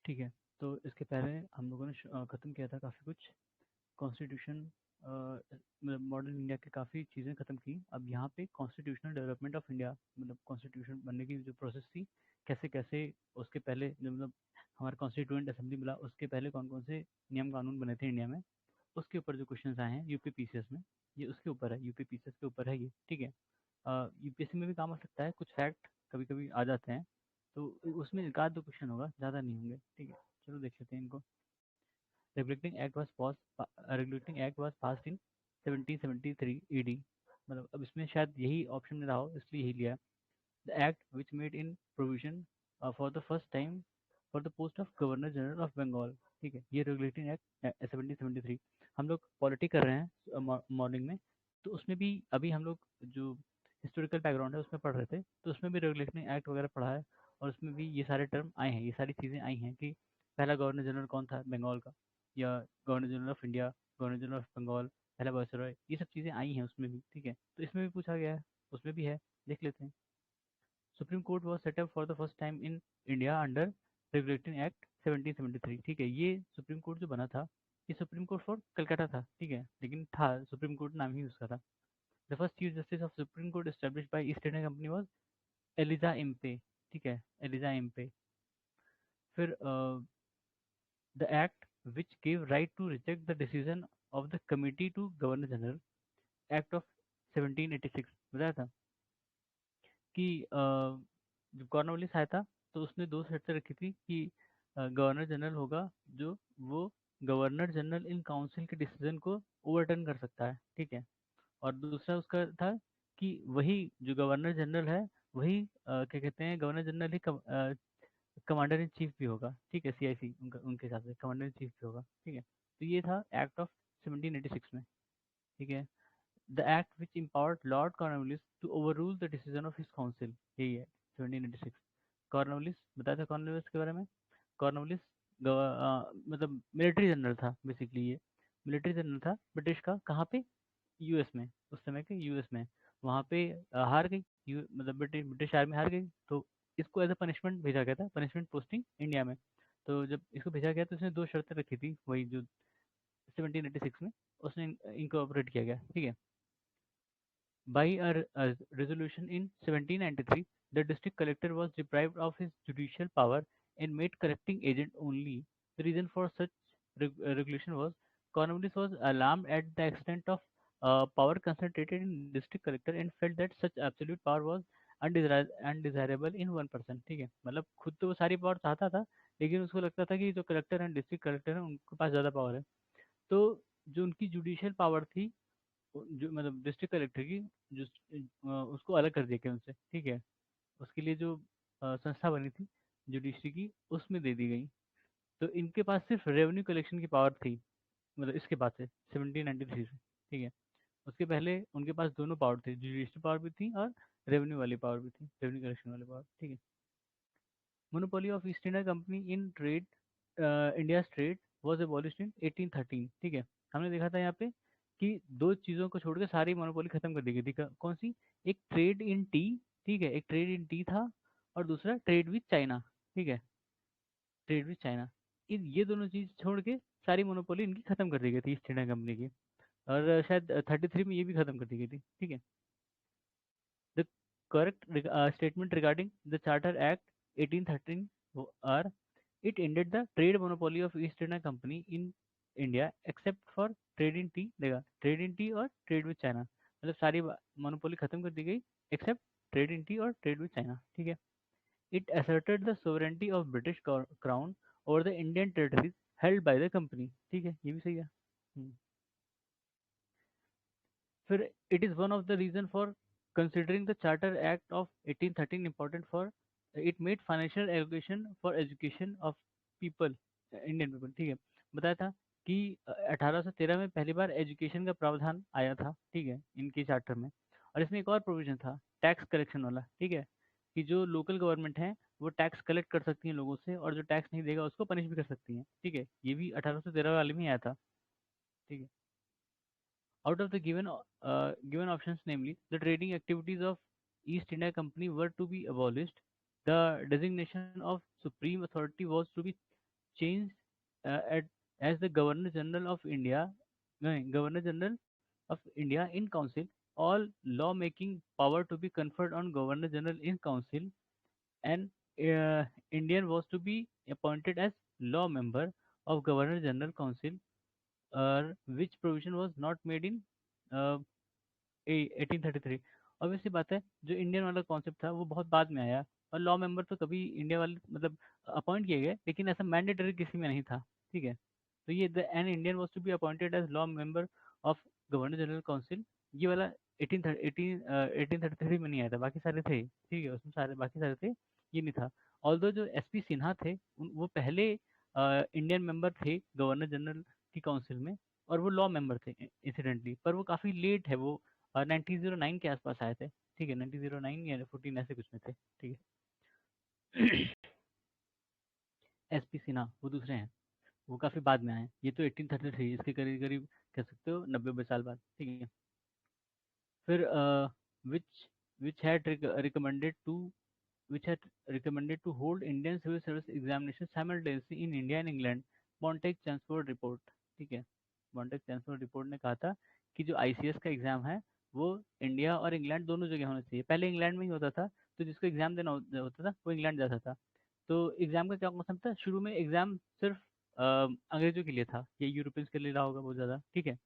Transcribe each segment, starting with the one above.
ठीक है। तो इसके पहले हम लोगों ने ख़त्म किया था काफ़ी कुछ कॉन्स्टिट्यूशन, मतलब मॉडर्न इंडिया के काफ़ी चीज़ें ख़त्म की। अब यहाँ पे कॉन्स्टिट्यूशनल डेवलपमेंट ऑफ इंडिया, मतलब कॉन्स्टिट्यूशन बनने की जो प्रोसेस थी, कैसे कैसे उसके पहले मतलब हमारा कॉन्स्टिट्यूएंट असेंबली मिला, उसके पहले कौन कौन से नियम कानून बने थे इंडिया में, उसके ऊपर जो क्वेश्चन आए हैं यूपी पीसीएस में, ये उसके ऊपर है, यूपी पीसीएस के ऊपर है ये। ठीक है। यूपीएससी में भी काम आ सकता है, कुछ फैक्ट कभी कभी आ जाते हैं, तो उसमें एक आध दो क्वेश्चन होगा, ज़्यादा नहीं होंगे। ठीक है, चलो देख लेते हैं इनको। Regulating act was pass regulating act was passed in 1773 ED. मतलब अब इसमें शायद यही ऑप्शन में रहा हो, इसलिए यही लिया। The act which made in provision for the first time for the post of governor general of Bengal. ठीक है, ये रेगुलेटिंग एक्ट 1773। हम लोग पॉलिटी कर रहे हैं मॉर्निंग में, तो उसमें भी अभी हम लोग जो हिस्टोरिकल बैकग्राउंड है उसमें पढ़ रहे थे, तो उसमें भी रेगुलेटिंग एक्ट वगैरह पढ़ा है, और उसमें भी ये सारे टर्म आए हैं, ये सारी चीज़ें आई हैं कि पहला गवर्नर जनरल कौन था बंगाल का, या governor general of India, governor general of Bengal, पहला वायसरॉय, ये सब चीज़ें आई हैं उसमें भी। ठीक है, तो इसमें भी पूछा गया है, उसमें भी है, देख लेते हैं। Supreme court was setup for the first time in India under regulating act 1773। ठीक है, ये सुप्रीम कोर्ट जो बना था, ये सुप्रीम कोर्ट फॉर कलकत्ता था। ठीक है, लेकिन था सुप्रीम कोर्ट नाम ही उसका था। The first chief justice of supreme court establish by East India Company was Elijah Impey. ठीक है, एलिजा इम्पे। फिर the act which give right to reject the decision of the committee to governor general, act of 1786, बताया था कि जब Cornwallis आया था, तो उसने दो शर्तें रखी थी कि गवर्नर जनरल होगा जो वो गवर्नर जनरल इन काउंसिल के डिसीजन को ओवरटर्न कर सकता है। ठीक है, और दूसरा उसका था कि वही जो गवर्नर जनरल है, वही क्या कहते हैं, governor general he commander in chief भी होगा। ठीक है, सीआईसी उनका, उनके हिसाब से कमांडर इन चीफ भी होगा। ठीक है, तो ये था एक्ट ऑफ 1786 में। ठीक है, the act which empowered Lord Cornwallis to overrule the decision of his council, यही है 1786। कॉर्नवालिस, बताया था कॉर्नवालिस के बारे में। कॉर्नवालिस मतलब मिलिट्री जनरल था बेसिकली, ये मिलिट्री जनरल था ब्रिटिश का। कहाँ पे? यूएस में, उस समय के यूएस में। वहाँ पे हार गई, मतलब ब्रिटिश ब्रिटिश आर्मी हार गई, तो इसको एज अ पनिशमेंट भेजा गया था, पनिशमेंट पोस्टिंग इंडिया में। तो जब इसको भेजा गया तो इसने दो शर्तें रखी थी, वही जो 1786 में उसने इनकॉर्पोरेट किया गया। ठीक है, by a resolution in 1793, the district collector was deprived of his judicial power and made correcting agent only. The reason for such regulation was Cornwallis was alarmed at the extent of power concentrated in district collector and felt that such absolute power was undesirable in one person। ठीक है, मतलब खुद तो वो सारी power चाहता था, लेकिन उसको लगता था कि जो कलेक्टर हैं, डिस्ट्रिक्ट कलेक्टर हैं, उनके पास ज़्यादा पावर है। तो जो उनकी जुडिशियल पावर थी, जो मतलब डिस्ट्रिक्ट कलेक्टर की, जो उसको अलग कर दिया गया उनसे। ठीक है, उसके लिए जो संस्था बनी थी जुडिशरी की, उसमें दे दी गई। तो इनके पास सिर्फ रेवेन्यू कलेक्शन की पावर थी, मतलब इसके बाद से 1793 से। ठीक है, उसके पहले उनके पास दोनों पावर थी, जुडिशरी पावर भी थी और रेवेन्यू वाली पावर भी थी, रेवेन्यू कलेक्शन वाली पावर। ठीक है, monopoly of East India company in trade, India trade was abolished in 1813। ठीक है, हमने देखा था यहाँ पे कि दो चीज़ों को छोड़ के सारी मोनोपोली खत्म कर दी गई थी। कौन सी? एक ट्रेड इन टी। ठीक है, एक ट्रेड इन टी था, और दूसरा ट्रेड विथ चाइना। ठीक है, ट्रेड विथ चाइना, ये दोनों चीज़ छोड़ के सारी मोनोपोली इनकी खत्म कर दी गई थी ईस्ट इंडिया कंपनी की। और शायद 33 में ये भी खत्म कर दी गई थी। ठीक है, the correct statement regarding the charter act 1813 are, it ended the trade monopoly of East India Company in India except for trade in tea। देखा, ट्रेड इन टी और ट्रेड विद चाइना, मतलब सारी मोनोपोली खत्म कर दी गई accept trade in T और trade with China. ठीक है, it asserted the sovereignty of British crown over the Indian territories held by the company। ठीक है, ये भी सही है। फिर it is one of the reason for considering the Charter Act of 1813 important for it made financial education for education of people, Indian people. ठीक है, बताया था कि 1813 में पहली बार एजुकेशन का प्रावधान आया था। ठीक है, इनके चार्टर में। और इसमें एक और प्रोविजन था, टैक्स कलेक्शन वाला। ठीक है, कि जो लोकल गवर्नमेंट है वो टैक्स कलेक्ट कर सकती है लोगों से, और जो टैक्स नहीं देगा उसको पनिश भी कर सकती है। ठीक है, ये भी 1813 वाले में ही आया था। ठीक है, out of the given options, namely the trading activities of East India Company were to be abolished, the designation of supreme authority was to be changed as the Governor General of India, no, Governor General of India in Council. All lawmaking power to be conferred on Governor General in Council, and Indian was to be appointed as law member of Governor General Council, which provision was not made in uh, 1833। Obviously बात है, जो Indian वाला concept था वो बहुत बाद में आया, और लॉ मेंबर तो कभी इंडिया वाले मतलब अपॉइंट किए गए, लेकिन ऐसा मैंडेटरी किसी में नहीं था। ठीक है, तो ये the an Indian was to be appointed as law member of governor general council, ये वाला 1833 में नहीं आया था, बाकी सारे थे। ठीक है, उसमें सारे बाकी सारे थे, ये नहीं था। ऑल्दो जो एसपी सिन्हा थे वो पहले इंडियन मेंबर थे गवर्नर जनरल की काउंसिल में, और वो लॉ मेंबर थे इंसिडेंटली, पर वो काफ़ी लेट है, वो 1909 के आसपास आए थे। ठीक है, 1909 या 14 ऐसे कुछ में थे। ठीक है। एसपी सिन्हा वो दूसरे हैं, वो काफ़ी बाद में आए हैं। ये तो 1833, इसके करीब करीब कह सकते हो 90 साल बाद। ठीक है, फिर which which had recommended to which had recommended to hold Indian civil service examination simultaneously in India and England, Montague Chelmsford report. ठीक है, मॉन्टेग चेम्सफोर्ड रिपोर्ट ने कहा था कि जो आईसीएस का एग्जाम है वो इंडिया और इंग्लैंड दोनों जगह होना चाहिए। पहले इंग्लैंड में ही होता था, तो जिसको एग्जाम देना होता था वो इंग्लैंड जाता था। तो एग्जाम का क्या कॉन्सेप्ट था, शुरू में एग्जाम सिर्फ अंग्रेजों के लिए था, ये यूरोपियंस के लिए रहा होगा बहुत ज़्यादा। ठीक है,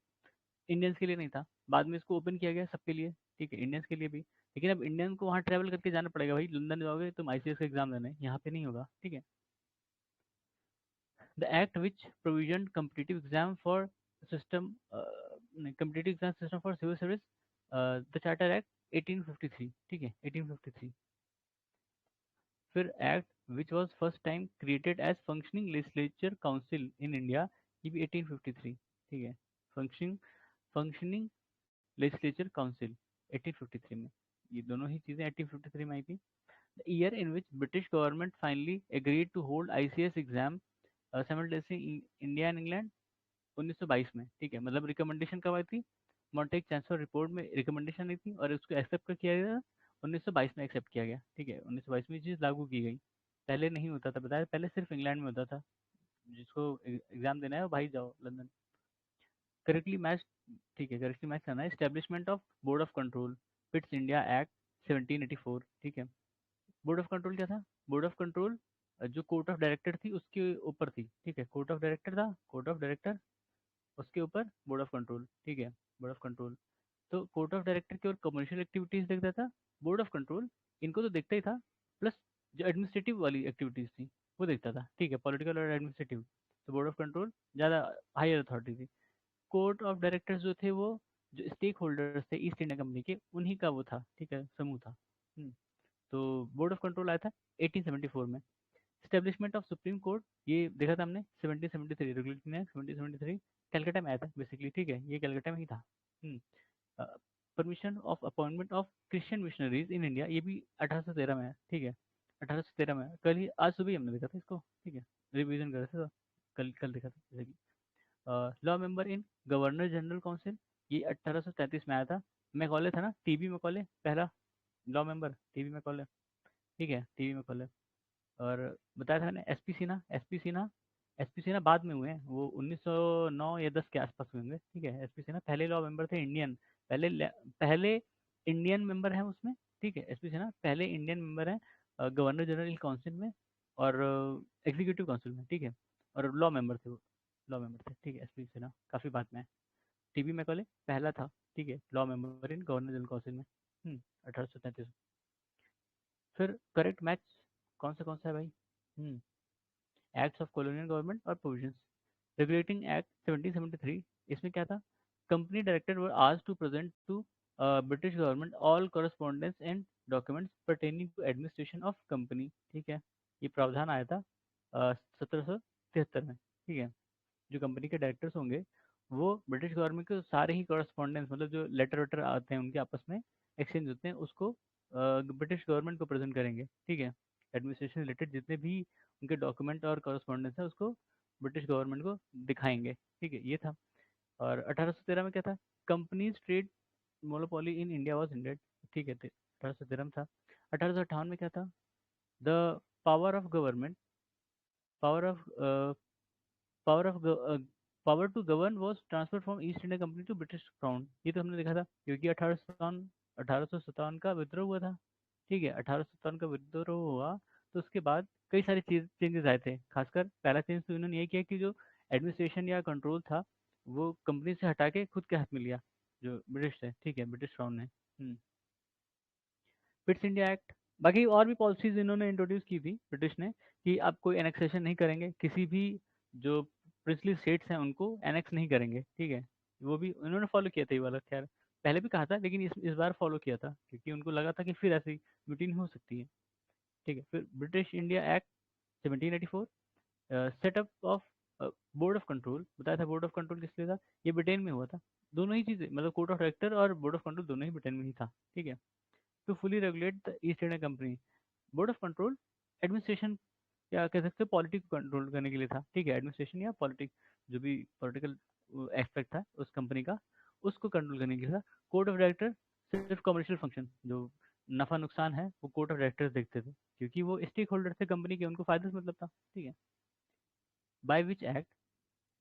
इंडियंस के लिए नहीं था, बाद में इसको ओपन किया गया सबके लिए। ठीक है, इंडियंस के लिए भी, लेकिन अब इंडियन को वहाँ ट्रैवल करके जाना पड़ेगा भाई, लंदन जाओगे तुम आईसीएस का एग्जाम देने, यहाँ पे नहीं होगा। ठीक है, the act which provision competitive exam for system competitive exam system for civil service, the charter act 1853। ठीक है, 1853। फिर act which was first time created as functioning legislature council in India, ये भी 1853। ठीक है, फंक्शनिंग फंक्शनिंग लेजिस्लेचर काउंसिल 1853 में, ये दोनों ही चीज़ें 1853 में आई थी। The year in which British government finally agreed to hold ICS exam simultaneously in India and England, 1922 में। ठीक है, मतलब रिकमेंडेशन कब आई थी, मॉन्टेग चांसलर रिपोर्ट में रिकमेंडेशन आई थी, और उसको एक्सेप्ट कर किया गया 1922 में, एक्सेप्ट किया गया। ठीक है, 1922 में ये चीज़ लागू की गई, पहले नहीं होता था, बताया पहले सिर्फ इंग्लैंड में होता था, जिसको एग्जाम देना है वो भाई जाओ लंदन। करेक्टली मैच, ठीक है, करेक्टली मैच करना है। Establishment of board of control, Pitt's India act 1784। ठीक है, बोर्ड ऑफ कंट्रोल क्या था, बोर्ड ऑफ कंट्रोल जो कोर्ट ऑफ डायरेक्टर थी उसके ऊपर थी। ठीक है, कोर्ट ऑफ डायरेक्टर था, कोर्ट ऑफ डायरेक्टर, उसके ऊपर बोर्ड ऑफ कंट्रोल। ठीक है, बोर्ड ऑफ कंट्रोल, तो कोर्ट ऑफ डायरेक्टर की और कमर्शियल एक्टिविटीज देखता था, बोर्ड ऑफ कंट्रोल इनको तो देखता ही था, प्लस जो एडमिनिस्ट्रेटिव वाली एक्टिविटीज थी वो देखता था। ठीक है, पॉलिटिकल और एडमिनिस्ट्रेटिव, तो बोर्ड ऑफ कंट्रोल ज़्यादा हायर अथॉरिटी थी। कोर्ट ऑफ डायरेक्टर्स जो थे वो जो स्टेक होल्डर्स थे ईस्ट इंडिया कंपनी के, उन्हीं का वो था। ठीक है, समूह था। तो बोर्ड ऑफ कंट्रोल आया था 1874 में। स्टेब्लिशमेंट ऑफ सुप्रीम कोर्ट, ये देखा था हमने 1773, रेगुलेटिंग एक्ट 1773 कलकत्ता में आया था बेसिकली। ठीक है, ये कलकत्ता में ही था। Permission of appointment of Christian missionaries in India, ये भी 1813 में है। ठीक है, 1813 में है। कल ही, आज सुबह ही हमने देखा था इसको। ठीक है, रिवीजन कर रहे थे तो कल कल देखा था जैसे कि। Law member in governor general council, ये 1833 में आया था। मैकॉले था ना, टीबी मैकॉले पहला लॉ मेंबर, टीबी मैकॉले। ठीक है, टीबी मैकॉले। और बताया था मैंने SP Sinha, SP Sinha, SP Sinha बाद में हुए हैं, वो 1909 या 10 के आसपास हुए होंगे। ठीक है, एसपी सिन्हा पहले लॉ मेंबर थे इंडियन, पहले इंडियन मेंबर हैं उसमें। ठीक है, एसपी सिन्हा पहले इंडियन मेंबर हैं गवर्नर जनरल काउंसिल में और एग्जीक्यूटिव काउंसिल में। ठीक है, और लॉ मेंबर थे वो, लॉ मेंबर थे। ठीक है, एसपी सिन्हा काफ़ी बाद में है। टीबी मैकॉले पहला था। ठीक है, law member in governor general council में 1833। फिर करेक्ट मैच कौन सा है भाई, एक्ट्स ऑफ कॉलोनियल गवर्नमेंट और प्रोविजंस, रेगुलेटिंग एक्ट 1773, इसमें क्या था, company director were asked to present to British government all correspondence and documents pertaining to administration of company. ठीक है, ये प्रावधान आया था 1773 में। ठीक है, जो कंपनी के डायरेक्टर्स होंगे वो ब्रिटिश गवर्नमेंट के सारे ही कॉरेस्पॉन्डेंस, मतलब जो लेटर वेटर आते हैं उनके आपस में एक्सचेंज होते हैं, उसको ब्रिटिश गवर्नमेंट को प्रेजेंट करेंगे। ठीक है, एडमिनिस्ट्रेशन रिलेटेड जितने भी उनके डॉक्यूमेंट और कॉरेस्पॉन्डेंस है उसको ब्रिटिश गवर्नमेंट को दिखाएंगे। ठीक है, ये था। और 1813 में क्या था, company's trade monopoly in India was ended. ठीक है, 1813 में था। 1858 में क्या था, the power of government, power of power of power to govern was transfer from East India Company to British crown. ये तो हमने देखा था, क्योंकि 1857 का विद्रोह हुआ था। ठीक है, 1857 का विद्रोह हुआ, तो उसके बाद कई सारे चीज चेंजेस आए थे। खासकर पहला चेंज तो इन्होंने ये किया कि जो एडमिनिस्ट्रेशन या कंट्रोल था वो कंपनी से हटा के खुद के हाथ में लिया, जो ब्रिटिश है। ठीक है, ब्रिटिश क्राउन ने। पिट्स इंडिया एक्ट, बाकी और भी पॉलिसीज इन्होंने इंट्रोड्यूस की थी ब्रिटिश ने, कि आप कोई एनेक्सेशन नहीं करेंगे, किसी भी जो प्रिंसली स्टेट्स हैं उनको एनेक्स नहीं करेंगे। ठीक है, वो भी उन्होंने फॉलो किया था ये वाला। खैर पहले भी कहा था, लेकिन इस बार फॉलो किया था, क्योंकि उनको लगा था कि फिर ऐसी म्यूटिनी हो सकती है। ठीक है, फिर British India act 1784, setup of board of control. बताया था बोर्ड ऑफ कंट्रोल किस लिए था, ये ब्रिटेन में हुआ था। दोनों ही चीज़ें, मतलब कोर्ट ऑफ डायरेक्टर और बोर्ड ऑफ कंट्रोल दोनों ही ब्रिटेन में ही था। ठीक है, to fully regulate the East India Company. Board of control administration या कह सकते हैं पॉलिटिक्स को कंट्रोल करने के लिए था। ठीक है, एडमिनिस्ट्रेशन या पॉलिटिक्स, जो भी पॉलिटिकल एस्पेक्ट था उस कंपनी का, उसको कंट्रोल करने के लिए था। कोर्ट ऑफ डायरेक्टर सिर्फ कमर्शियल फंक्शन, जो नफा नुकसान है वो कोर्ट ऑफ डायरेक्टर्स देखते थे, क्योंकि वो स्टेक होल्डर थे कंपनी के, उनको फायदा से मतलब था। ठीक है, by which act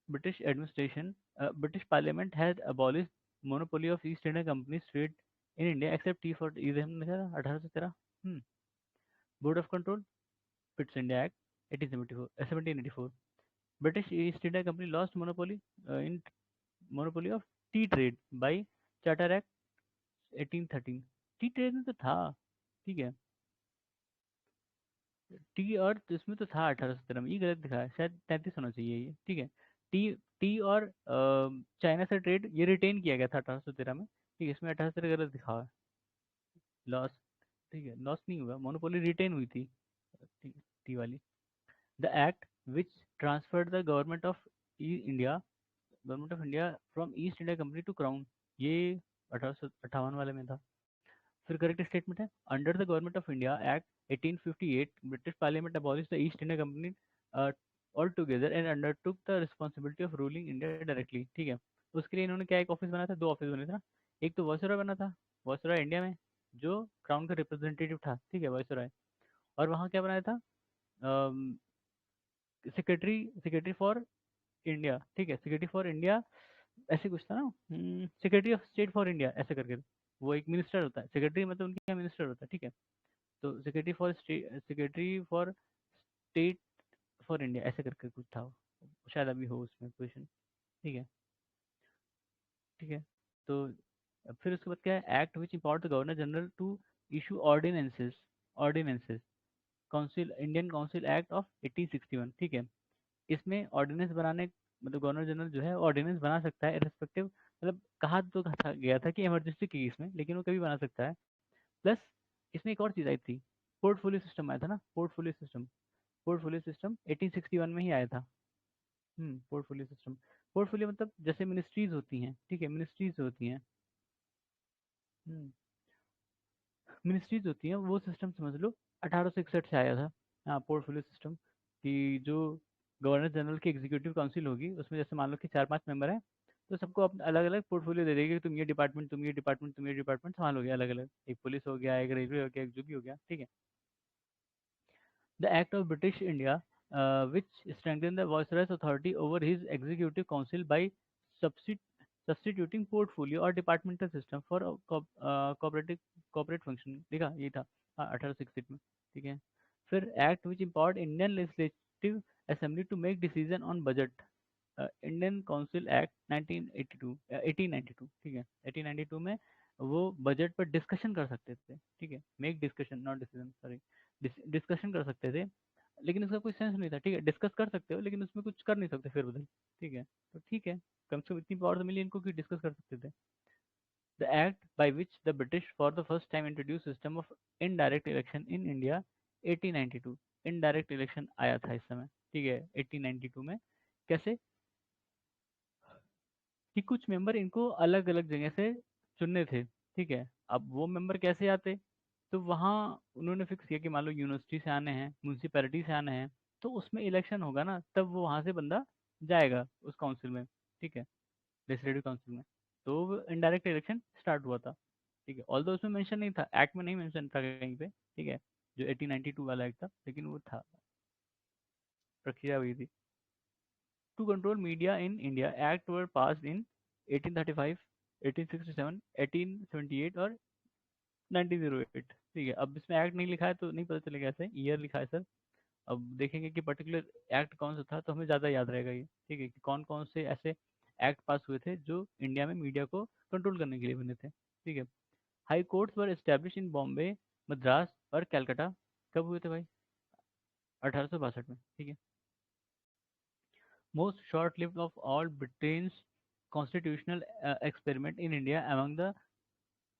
British administration British parliament has abolish monopoly of East India companies trade in India accept T for, ये हमने देखा था 1813। Board of control, Pitt's India act 1874 1784, British East India Company lost in monopoly of tea trade by Charter Act 1813। T trade में तो था। ठीक है, T और इसमें तो था 1817 में, ये गलत दिखा है, शायद 33 होना चाहिए ये। ठीक है, टी टी और चाइना से ट्रेड ये रिटेन किया गया था 1813 में। ठीक है, इसमें 1817 गलत दिखा हुआ है, लॉस। ठीक है, लॉस नहीं हुआ, मोनोपोली रिटेन हुई थी। ठीक है, टी वाली। The act which transferred the government of India from East India Company to crown, ये 1858 वाले में था। फिर करेक्ट स्टेटमेंट है, under the government of India act 1858 British parliament abolish the East India Company all together and undertook the responsibility of ruling India directly. ठीक है, उसके लिए इन्होंने क्या एक ऑफिस बना था, दो ऑफिस बने थे ना। एक तो वायसरॉय बना था, वायसरॉय इंडिया में, जो क्राउन का रिप्रेजेंटेटिव था। ठीक है, वायसरॉय। और वहाँ क्या बनाया था, सेक्रेटरी सेक्रेटरी फॉर इंडिया। ठीक है, सेक्रेटरी फॉर इंडिया ऐसे कुछ था ना, secretary of state for India ऐसे करके। वो एक मिनिस्टर होता है, सेक्रेटरी मतलब उनके यहाँ मिनिस्टर होता है। ठीक है, तो secretary for state for India ऐसे करके कुछ था वो। शायद अभी हो उसमें पोजिशन। ठीक है। ठीक है, तो अब फिर उसके बाद क्या है, act which empower the governor general to issue ordinances council, Indian council act of 1861। ठीक है, इसमें ऑर्डिनेंस बनाने, मतलब गवर्नर जनरल जो है ऑर्डिनेंस बना सकता है इरेस्पेक्टिव, मतलब कहा तो था गया था कि इमरजेंसी की इसमें, लेकिन वो कभी बना सकता है। प्लस इसमें एक और चीज़ आई थी, पोर्टफोलियो सिस्टम आया था ना, पोर्टफोलियो सिस्टम 1861 में ही आया था। पोर्टफोलियो सिस्टम, पोर्टफोलियो मतलब जैसे मिनिस्ट्रीज होती हैं। ठीक है, मिनिस्ट्रीज होती हैं, मिनिस्ट्रीज होती हैं, वो सिस्टम समझ लो 1861 से आया था। हाँ, पोर्टफोलियो सिस्टम, कि जो गवर्नर जनरल की एग्जीक्यूटिव काउंसिल होगी, उसमें जैसे मान लो कि 4-5 मेंबर हैं, तो सबको अपना अलग अलग पोर्टफोलियो दे देगी कि तुम ये डिपार्टमेंट, तुम ये डिपार्टमेंट, तुम ये डिपार्टमेंट संभालोगे अलग अलग। एक पुलिस हो गया, एक रेलवे हो गया, एक जो भी हो गया। ठीक है, the act of British India which strengthen the viceroy's authority over his executive council by substituting portfolio और departmental system for cooperative corporate function, देखा ये था 1861 में। ठीक है, फिर act which empowered Indian legislative assembly to make decision on budget, Indian council act 1982 1892। ठीक है, 1892 में वो बजट पर डिस्कशन कर सकते थे। ठीक है, make discussion not decision, sorry, discussion कर सकते थे, लेकिन उसका कोई सेंस नहीं था। ठीक है, डिस्कस कर सकते हो लेकिन उसमें कुछ कर नहीं सकते फिर बदल। ठीक है, तो ठीक है, कम से कम इतनी पावर तो मिली इनको कि डिस्कस कर सकते थे। The act by which the British for the first time introduce system of indirect election in India 1892। Indirect election आया था इस समय। ठीक है, 1892 में। कैसे कि कुछ मेंबर इनको अलग अलग जगह से चुनने थे। ठीक है, अब वो मेंबर कैसे आते, तो वहाँ उन्होंने फिक्स किया कि मान लो यूनिवर्सिटी से आने हैं, म्यूनसिपैलिटी से आने हैं, तो उसमें इलेक्शन होगा ना, तब वो वहाँ से बंदा जाएगा उस काउंसिल में। ठीक है, लेजिस्लेटिव काउंसिल में। तो इनडायरेक्ट इलेक्शन स्टार्ट हुआ था। ठीक है, ऑल्दो उसमें मेंशन नहीं था, एक्ट में नहीं मेंशन था कहीं पे। ठीक है, जो 1892 वाला एक्ट था, लेकिन वो था, प्रक्रिया हुई थी। To control media in India act were passed in 1835, 1867, 1878 और 1908। ठीक है, अब इसमें एक्ट नहीं लिखा है तो नहीं पता चलेगा, ऐसे ईयर लिखा है सर। अब देखेंगे कि पर्टिकुलर एक्ट कौन सा था तो हमें ज़्यादा याद रहेगा ये। ठीक है, कि कौन कौन से ऐसे एक्ट पास हुए थे जो इंडिया में मीडिया को कंट्रोल करने के लिए बने थे। ठीक है, high courts were establish in Bombay, Madras और कैलकाटा। कब हुए थे भाई? 1862 में। ठीक है, most short-lived of all Britain's constitutional experiment in India among the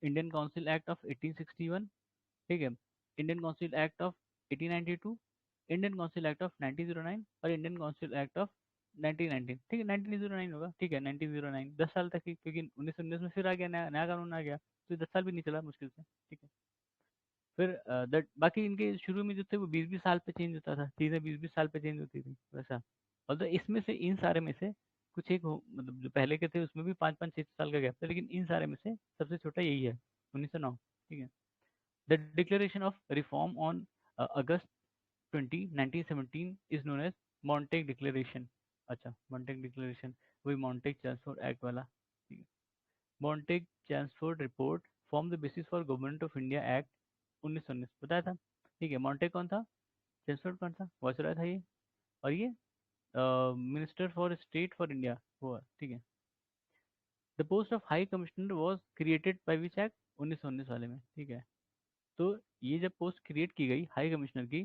Indian Council Act of 1861, ठीक है, Indian council act of 1892, Indian council act of 1909 और इंडियन काउंसिल एक्ट ऑफ 1919। ठीक है, 1909 होगा। ठीक है, 1909 10 साल तक ही, क्योंकि 1919 में फिर आ गया, नया नया कानून आ गया, तो 10 साल भी नहीं चला मुश्किल से। ठीक है, फिर बाकी इनके शुरू में जो थे वो 20-20 साल पे चेंज होता था, चीज़ें 20-20 साल पे चेंज होती थी वैसा। और तो इसमें से इन सारे में से कुछ एक हो, मतलब जो पहले के थे उसमें भी 5-5 6 साल का गैप था, लेकिन इन सारे में से सबसे छोटा यही है, 1909। ठीक है, the declaration of reform on August 20 1917 is known as Montagu declaration. अच्छा, मॉन्टेग डिक्लेरेशन, वही मॉन्टेग ट्रांसपोर्ट एक्ट वाला। ठीक है, Montagu transport report form the basis for government of India act 1919, बताया था। ठीक है, मॉन्टेग कौन था, ट्रांसपोर्ट कौन था, वायसराय था ये। और ये minister for state for India वो है। ठीक है, the post of high commissioner was created by which act, 1919 वाले में। ठीक है, तो ये जब पोस्ट क्रिएट की गई हाई कमिश्नर की,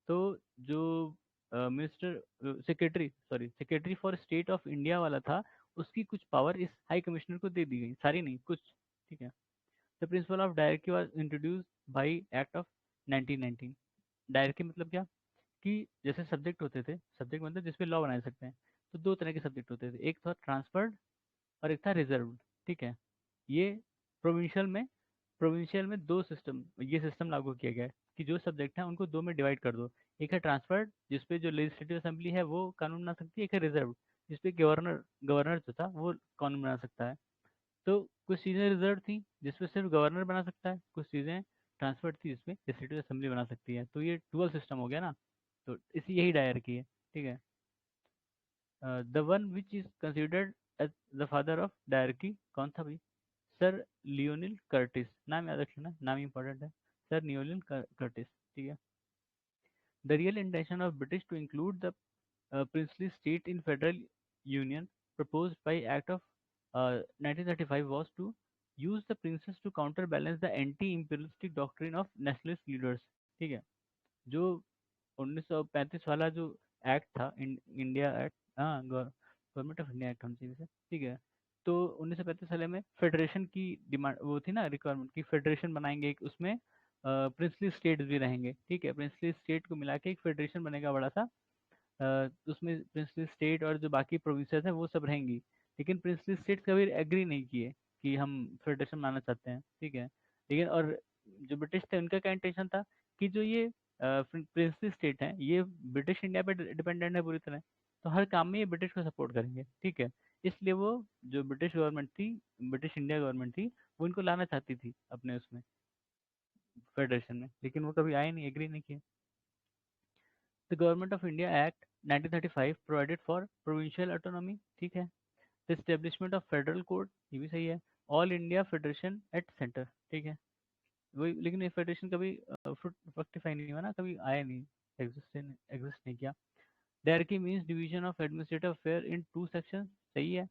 तो जो minister secretary for state of India वाला था, उसकी कुछ पावर इस हाई कमिश्नर को दे दी गई, सारी नहीं, कुछ। ठीक है, the principle of directory was introduce by act of 1919। Directory मतलब क्या, कि जैसे सब्जेक्ट होते थे, सब्जेक्ट मतलब जिसपे लॉ बनाए सकते हैं, तो दो तरह के सब्जेक्ट होते थे, एक था ट्रांसफर्ड और एक था रिजर्व्ड। ठीक है, ये प्रोविंशियल में दो सिस्टम, ये सिस्टम लागू किया गया है कि जो सब्जेक्ट है उनको दो में डिवाइड कर दो। एक है ट्रांसफर्ड जिसपे जो लेजिस्लेटिव असेंबली है वो कानून बना सकती है, एक है रिजर्व जिसपे गवर्नर गवर्नर जो था वो कानून बना सकता है। तो कुछ चीज़ें रिजर्व थी जिसपे सिर्फ गवर्नर बना सकता है, कुछ चीज़ें ट्रांसफर्ड थी जिसपे लेजिस्लेटिव असेंबली बना सकती है, तो ये डुअल सिस्टम हो गया ना। तो इसी यही डायर की है। ठीक है, the one which is considered as the father of diarchy कौन था भाई? सर लियोनिल कर्टिस, नाम याद रख लेना, नाम इंपॉर्टेंट है, सर लियोनिल कर्टिस। ठीक है, the real intention of British to include the princely state in federal union proposed by act of 1935 was to use the princes to counterbalance the anti-imperialistic doctrine of nationalist leaders। ठीक है, जो 1935 वाला जो act था, India act, हाँ government of India act होना चाहिए वैसे। ठीक है, तो 1935 साल में फेडरेशन की डिमांड वो थी ना, रिक्वायरमेंट की फेडरेशन बनाएंगे एक, उसमें प्रिंसली स्टेट भी रहेंगे। ठीक है, प्रिंसली स्टेट को मिला के एक फेडरेशन बनेगा बड़ा सा। उसमें प्रिंसली स्टेट और जो बाकी प्रोविंसेस हैं वो सब रहेंगी, लेकिन प्रिंसली स्टेट्स कभी एग्री नहीं किए कि हम फेडरेशन बनाना चाहते हैं। ठीक है, लेकिन और जो ब्रिटिश थे उनका क्या इंटेंशन था कि जो ये प्रिंसली स्टेट है ये ब्रिटिश इंडिया पे डिपेंडेंट है पूरी तरह, तो हर काम में ये ब्रिटिश को सपोर्ट करेंगे। ठीक है, इसलिए वो जो ब्रिटिश गवर्नमेंट थी, ब्रिटिश इंडिया गवर्नमेंट थी, वो इनको लाना चाहती थी अपने उसमें फेडरेशन में, लेकिन वो कभी आए नहीं, एग्री नहीं किए। The government of India act 1935 provided for provincial autonomy. ठीक है, the establishment of federal court, ये भी सही है, all India federation at centre. ठीक है, वही, लेकिन ये फेडरेशन कभी फ्रुक्टिफाई नहीं हुआ ना, कभी आया नहीं, एग्जिस्ट नहीं किया। Diarchy means division of administrative affair in two section, सही है।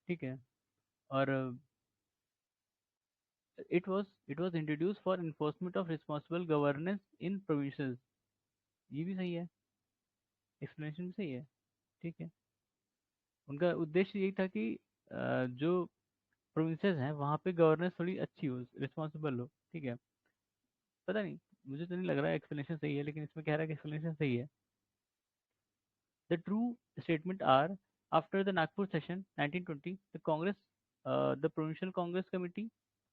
ठीक है, और it was introduce for enforcement of responsible governance in provinces, ये भी सही है, एक्सप्लेनेशन भी सही है। ठीक है, उनका उद्देश्य यही था कि जो प्रोविंसेस हैं वहाँ पे गवर्नेंस थोड़ी अच्छी हो, रिस्पॉन्सिबल हो। ठीक है, पता नहीं, मुझे तो नहीं लग रहा है एक्सप्लेनेशन सही है, लेकिन इसमें कह रहा है कि एक्सप्लेनेशन सही है। The true statement are after the Nagpur session 1920 the Congress the provincial Congress committee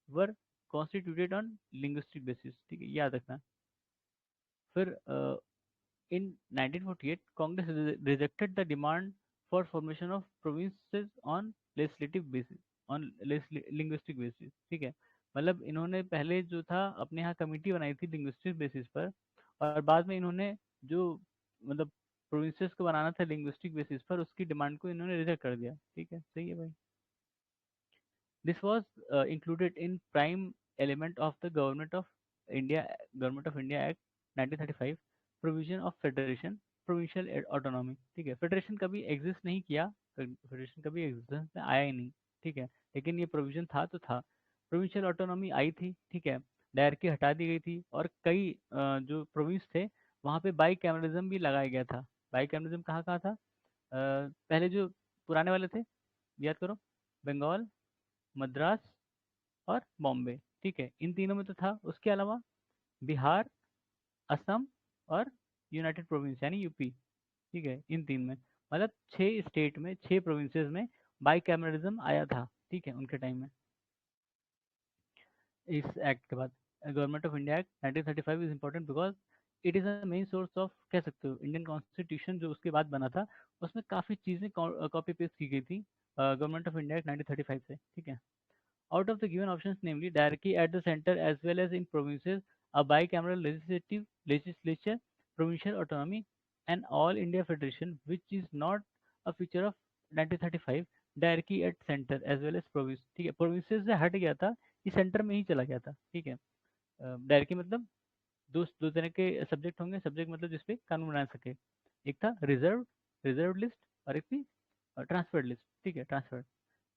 were constituted on linguistic basis. ठीक है, याद रखना। फिर in 1948 Congress rejected the demand for formation of provinces on legislative basis, on linguistic basis। ठीक है, मतलब इन्होंने पहले जो था अपने यहाँ कमेटी बनाई थी लिंग्विस्टिक बेसिस पर, और बाद में इन्होंने जो मतलब प्रोविंसेस को बनाना था लिंग्विस्टिक बेसिस पर, उसकी डिमांड को इन्होंने रिजेक्ट कर दिया। ठीक है, सही है भाई। This was included in prime element of the Government of India Act 1935, provision of federation, provincial autonomy। ठीक है, फेडरेशन कभी एग्जिस्ट नहीं किया, फेडरेशन कभी एग्जिस्टेंस में आया ही नहीं। ठीक है, लेकिन ये प्रोविजन था तो था। प्रोविंशियल ऑटोनॉमी आई थी। ठीक है, डायरकी हटा दी गई थी, और कई जो प्रोविंस थे वहाँ पे बाई कैमरलिज्म भी लगाया गया था। बाई कैमरलिज्म कहाँ कहाँ था? पहले जो पुराने वाले थे, याद करो, बंगाल, मद्रास और बॉम्बे। ठीक है, इन तीनों में तो था। उसके अलावा बिहार, असम और यूनाइटेड प्रोविंस यानी यूपी। ठीक है, इन तीन में, मतलब 6 स्टेट में, 6 प्रोविंसेस में बाई कैमरलिज्म आया था। ठीक है, उनके टाइम में। इस एक्ट के बाद government of India act 1935 is important because it is a main source of, कह सकते हो, इंडियन कॉन्स्टिट्यूशन जो उसके बाद बना था, उसमें काफ़ी चीज़ें कॉपी पेस्ट की गई थी गवर्नमेंट ऑफ इंडिया एक्ट 1935 से। ठीक है, out of the given options, namely diarchy at the center as well as in provinces, a bicameral legislature, provincial autonomy, and all India federation, which is not a feature of 1935, diarchy at center as well as province। ठीक है, provinces से हट गया था, ये centre में ही चला गया था। ठीक है, डायरकी मतलब दो तरह के सब्जेक्ट होंगे, सब्जेक्ट मतलब जिसपे कानून बना सके। एक था रिजर्व लिस्ट, और एक थी ट्रांसफर्ड लिस्ट। ठीक है, ट्रांसफर्ड।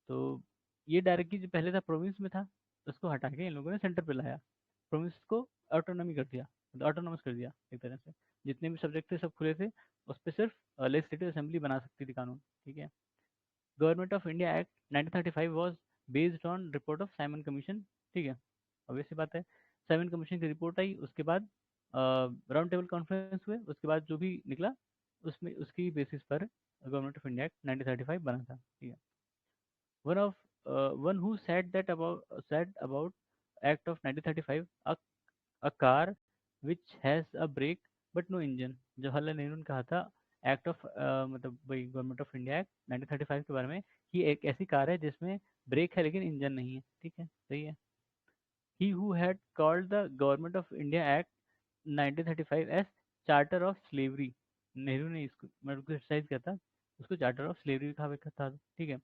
तो ये डायरेक्टली जो पहले था प्रोविंस में था, उसको हटा के इन लोगों ने सेंटर पे लाया, प्रोविंस को ऑटोनॉमी कर दिया, मतलब ऑटोनॉमस कर दिया एक तरह से। जितने भी सब्जेक्ट थे सब खुले थे, उस पर सिर्फ लेजिस्लेटिव असेंबली बना सकती थी कानून। ठीक है, government of India act 1935 was based on report of Simon commission. ठीक है, ऑब्वियस सी बात है, साइमन कमीशन की रिपोर्ट आई, उसके बाद राउंड टेबल कॉन्फ्रेंस हुए, उसके बाद जो भी निकला उसमें उसकी बेसिस पर गवर्नमेंट ऑफ इंडिया एक्ट 1935 बना था। ठीक है, one of one who said about act of 1935, a car which has a brake but no engine। Jawaharlal Nehru ने कहा था एक्ट ऑफ, मतलब वही गवर्नमेंट ऑफ इंडिया एक्ट 1935 के बारे में, कि एक ऐसी कार है जिसमें ब्रेक है लेकिन इंजन नहीं है। ठीक है, सही है। he who had called the government of India Act 1935 as charter of slavery। Nehru ने इसको मतलब क्रिटिसाइज किया था, उसको चार्टर ऑफ स्लेवरी कहा हुआ था। ठीक है,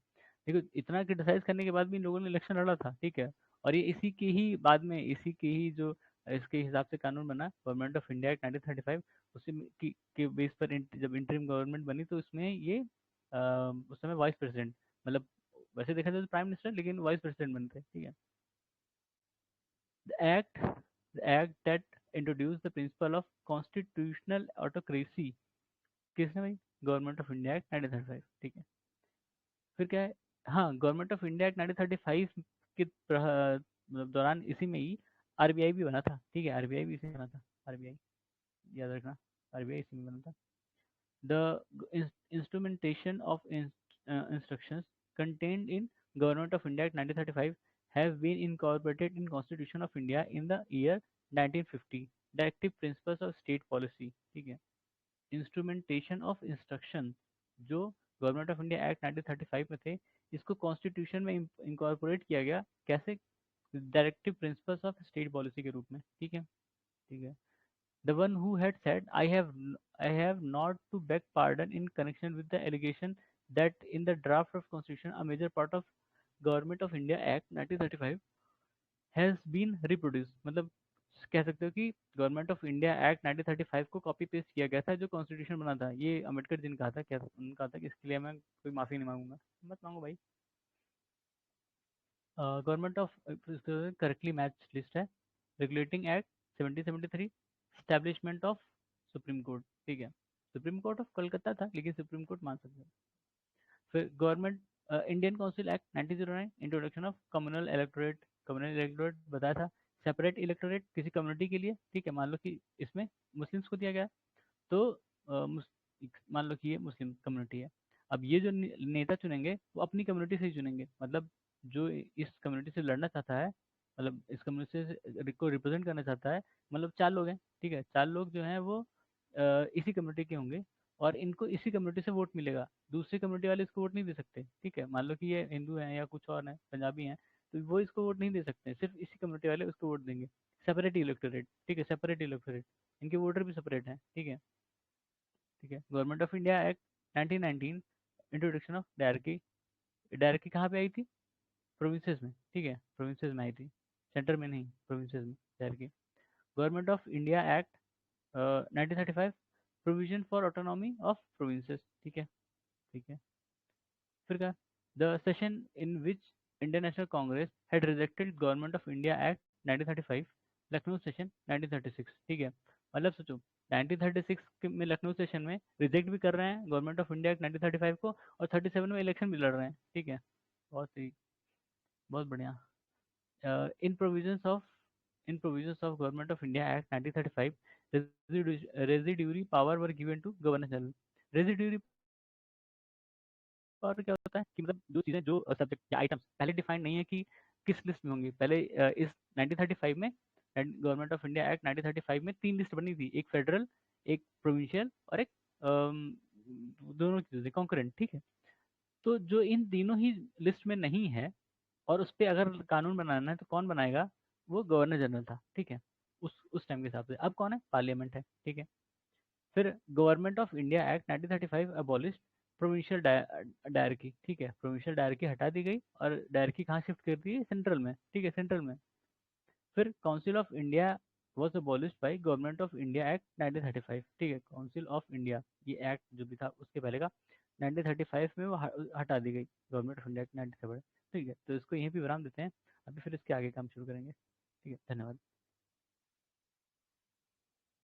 देखो इतना क्रिटिसाइज करने के बाद भी इन लोगों ने इलेक्शन लड़ा था। ठीक है, और ये इसी के ही बाद में, इसी के ही जो इसके हिसाब से कानून बना गवर्नमेंट ऑफ इंडिया एक्ट 1935, उसी के बेस पर जब इंटरिम गवर्नमेंट बनी तो उसमें ये उस समय वाइस प्रेसिडेंट, मतलब वैसे देखा जाए तो प्राइम मिनिस्टर, लेकिन वाइस प्रेसिडेंट बनते। ठीक है, The act, the act that introduced the principle of constitutional autocracy, किसने भाई? Government of India act 1935। ठीक है, फिर क्या है? हाँ, गवर्नमेंट ऑफ इंडिया एक्ट 1935 के मतलब दौरान इसी में ही आरबीआई भी बना था। ठीक है, आरबीआई भी इसी में बना था। आरबीआई याद रखना, आरबीआई इसी में बना था। The instrumentation of instructions contained in Government of India Act 1935 have been incorporated in Constitution of India in the year 1950। Directive Principles of State Policy। ठीक है, इंस्ट्रूमेंटेशन ऑफ इंस्ट्रक्शन जो गवर्नमेंट ऑफ इंडिया एक्ट 1935 में थे, इसको constitution में incorporate किया गया। कैसे? Directive principles of state policy के रूप में। ठीक है, ठीक है। The one who had said, I have not to beg pardon in connection with the allegation that in the draft of constitution a major part of Government of India Act 1935 has been reproduced। मतलब कह सकते हो कि government of India act 1935 को copy paste किया गया था, जो कॉन्स्टिट्यूशन बना था। ये अम्बेडकर जी ने कहा था, क्या उन्होंने कहा था कि इसके लिए मैं कोई माफी नहीं मांगूंगा। मत मांगो भाई। Government of correctly match list है। Regulating act 1773, establishment of supreme court. ठीक है, सुप्रीम कोर्ट ऑफ कलकत्ता था लेकिन सुप्रीम कोर्ट मान सकते हैं। फिर government Indian council act 1909, introduction of communal electorate. Communal electorate बताया था, सेपरेट इलेक्टोरेट किसी कम्युनिटी के लिए। ठीक है, मान लो कि इसमें मुस्लिम्स को दिया गया, तो मान लो कि ये मुस्लिम कम्युनिटी है। अब ये जो नेता चुनेंगे वो अपनी कम्युनिटी से ही चुनेंगे, मतलब जो इस कम्युनिटी से लड़ना चाहता है, मतलब इस कम्युनिटी से को रिप्रेजेंट करना चाहता है, मतलब 4 लोग हैं। ठीक है, 4 लोग जो हैं वो इसी कम्युनिटी के होंगे, और इनको इसी कम्युनिटी से वोट मिलेगा। दूसरी कम्युनिटी वाले इसको वोट नहीं दे सकते। ठीक है, मान लो कि ये हिंदू हैं या कुछ और हैं, पंजाबी हैं, तो वो इसको वोट नहीं दे सकते, सिर्फ इसी कम्युनिटी वाले उसको वोट देंगे। Separate electorate. ठीक है, सेपरेट इलेक्टोरेट, इनके वोटर भी सेपरेट हैं। ठीक है, ठीक है। Government of India act 1919, introduction of dyarchy. Dyarchy कहाँ पे आई थी? प्रोविंसेस में, ठीक है, प्रोविंसेस में आई थी, सेंटर में नहीं, प्रोविंसेस में dyarchy. Government of India act 1935, provision for autonomy of provinces, ठीक है, ठीक है। फिर क्या? The session in which Indian national Congress had rejected government of India act 1935, Lucknow session 1936, ठीक है। मतलब सोचो, 1936 में लखनऊ सेशन में रिजेक्ट भी कर रहे हैं गवर्नमेंट ऑफ इंडिया एक्ट 1935 को, और 37 में इलेक्शन भी लड़ रहे हैं, ठीक है। बहुत सही, बहुत बढ़िया। In provisions of in provisions of government of India act 1935, residuary power were given to governor general. Residuary और क्या होता है कि मतलब जो चीज़ें, जो सब्जेक्ट या आइटम्स पहले डिफाइंड नहीं है कि किस लिस्ट में होंगी। पहले इस 1935 में, गवर्नमेंट ऑफ इंडिया एक्ट 1935 में 3 लिस्ट बनी थी, एक फेडरल, एक प्रोविंशियल और एक दोनों चीज़ें कॉन्करेंट, ठीक है। तो जो इन तीनों ही लिस्ट में नहीं है और उस पे अगर कानून बनाना है तो कौन बनाएगा? वो गवर्नर जनरल था, ठीक है, उस टाइम के हिसाब से। अब कौन है? पार्लियामेंट है, ठीक है। फिर government of India act 1935 abolish provincial dyarchy, ठीक है, प्रोविंशियल डायरकी हटा दी गई और डायरकी कहाँ शिफ्ट कर दी है? सेंट्रल में, ठीक है, सेंट्रल में। फिर council of India was abolish by government of India act 1935, ठीक है, काउंसिल ऑफ इंडिया, ये एक्ट जो भी था उसके पहले का, 1935 में वो हटा दी गई, गवर्नमेंट ऑफ इंडिया एक्ट 1935, ठीक है। तो इसको यहीं पे विराम देते हैं, अभी फिर इसके आगे काम शुरू करेंगे, ठीक है, धन्यवाद।